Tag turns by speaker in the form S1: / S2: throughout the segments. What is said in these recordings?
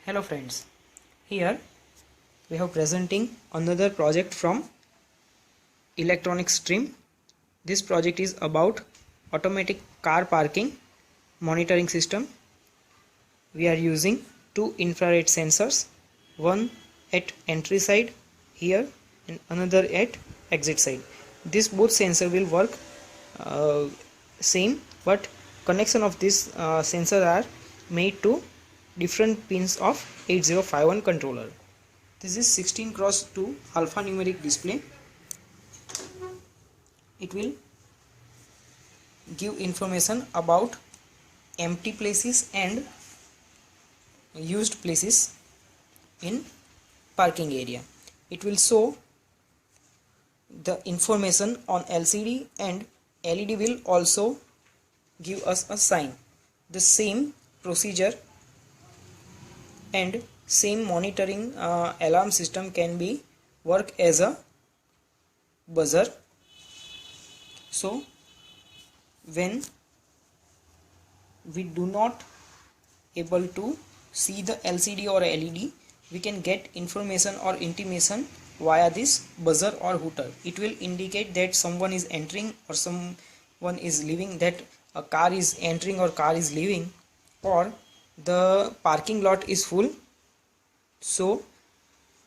S1: Hello friends, here we have presenting another project from electronics stream. This project is about automatic car parking monitoring system. We are using two infrared sensors, one at entry side here and another at exit side. This both sensor will work same, but connection of this sensor are made to different pins of 8051 controller. This is 16x2 alphanumeric display. It will give information about empty places and used places in parking area. It will show the information on LCD, and LED will also give us a sign. The same procedure and same monitoring alarm system can be work as a buzzer. So when we do not able to see the LCD or LED, we can get information or intimation via this buzzer or hooter. It will indicate that someone is entering or someone is leaving, that a car is entering or car is leaving, or the parking lot is full, so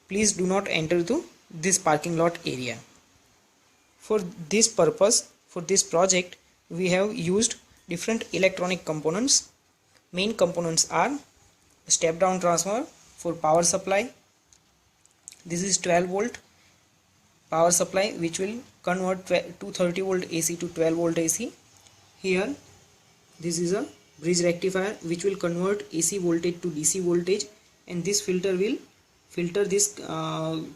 S1: please do not enter to this parking lot area. For this purpose, for this project, we have used different electronic components. Main components are step down transformer for power supply. This is 12 volt power supply which will convert 230 volt AC to 12 volt AC. Here this is a bridge rectifier which will convert AC voltage to DC voltage, and this filter will filter this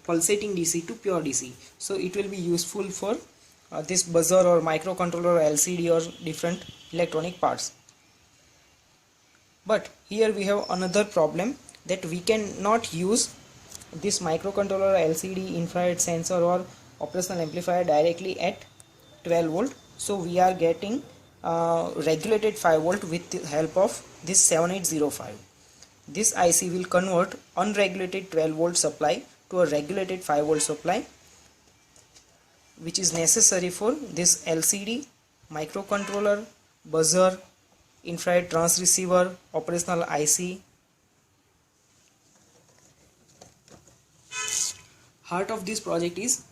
S1: pulsating DC to pure DC. So it will be useful for this buzzer or microcontroller or LCD or different electronic parts. But here we have another problem, that we cannot use this microcontroller, LCD, infrared sensor or operational amplifier directly at 12 volt. So we are getting regulated 5 volt with the help of this 7805. This IC will convert unregulated 12 volt supply to a regulated 5 volt supply, which is necessary for this LCD, microcontroller, buzzer, infrared transceiver, operational IC. Heart of this project is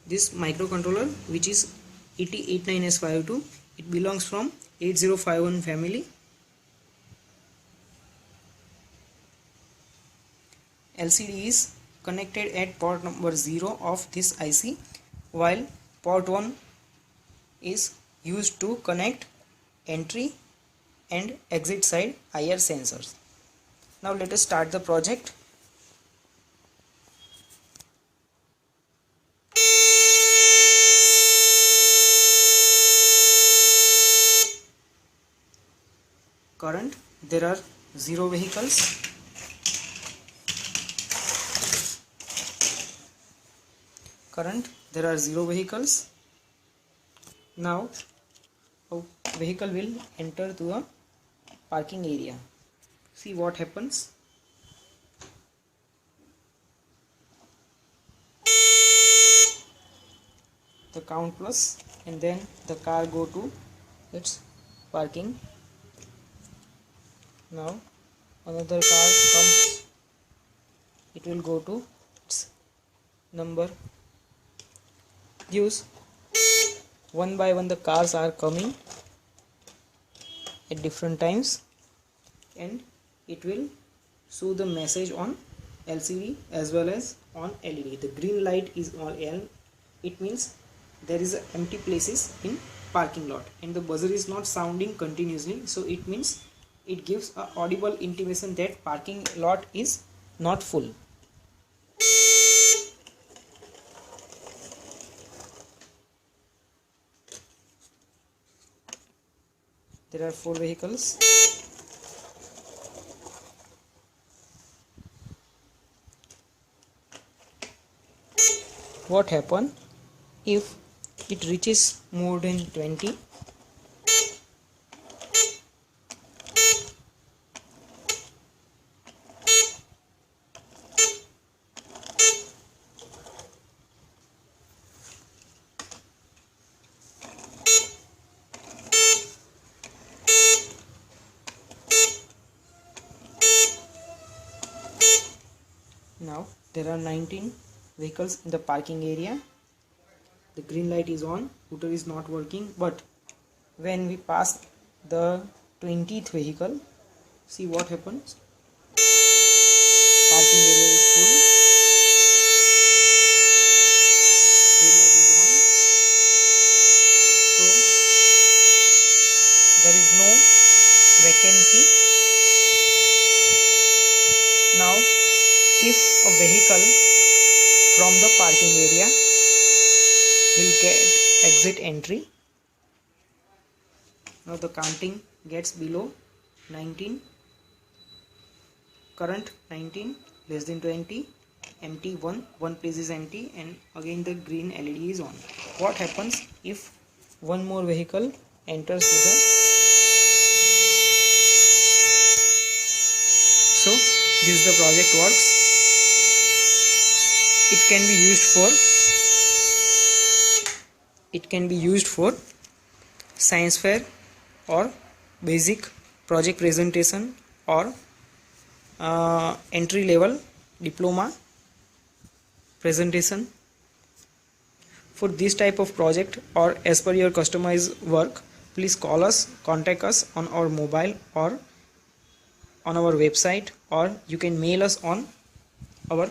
S1: this microcontroller, which is ET89S52. It belongs from 8051 family. LCD is connected at port number 0 of this IC, while port 1 is used to connect entry and exit side IR sensors. Now let us start the project. Current, there are 0 vehicles. Current, there are 0 vehicles. Now a vehicle will enter to a parking area. See what happens. The count plus, and then the car go to its parking. Now another car comes, it will go to its number. Use one by one the cars are coming at different times, and it will show the message on LCD as well as on LED. The green light is on L, it means there is empty places in parking lot, and the buzzer is not sounding continuously, so it means it gives a audible intimation that parking lot is not full. There are 4 vehicles. What happen if it reaches more than 20? Now there are 19 vehicles in the parking area. The green light is on, hooter is not working, but when we pass the 20th vehicle, see what happens. Parking area is full, green light is on, so there is no vacancy. Now if a vehicle from the parking area will get exit entry, now the counting gets below 19, current 19, less than 20, empty 1 place is empty, and again the green LED is on. What happens if one more vehicle enters to the, so this is the project works. It can be used for science fair or basic project presentation or entry level diploma presentation. For this type of project or as per your customized work, please call us, contact us on our mobile or on our website, or you can mail us on our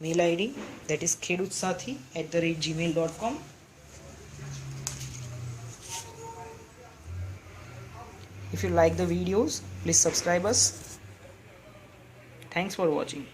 S1: mail ID, that is khedutsathi@gmail.com. If you like the videos, please subscribe us. Thanks for watching.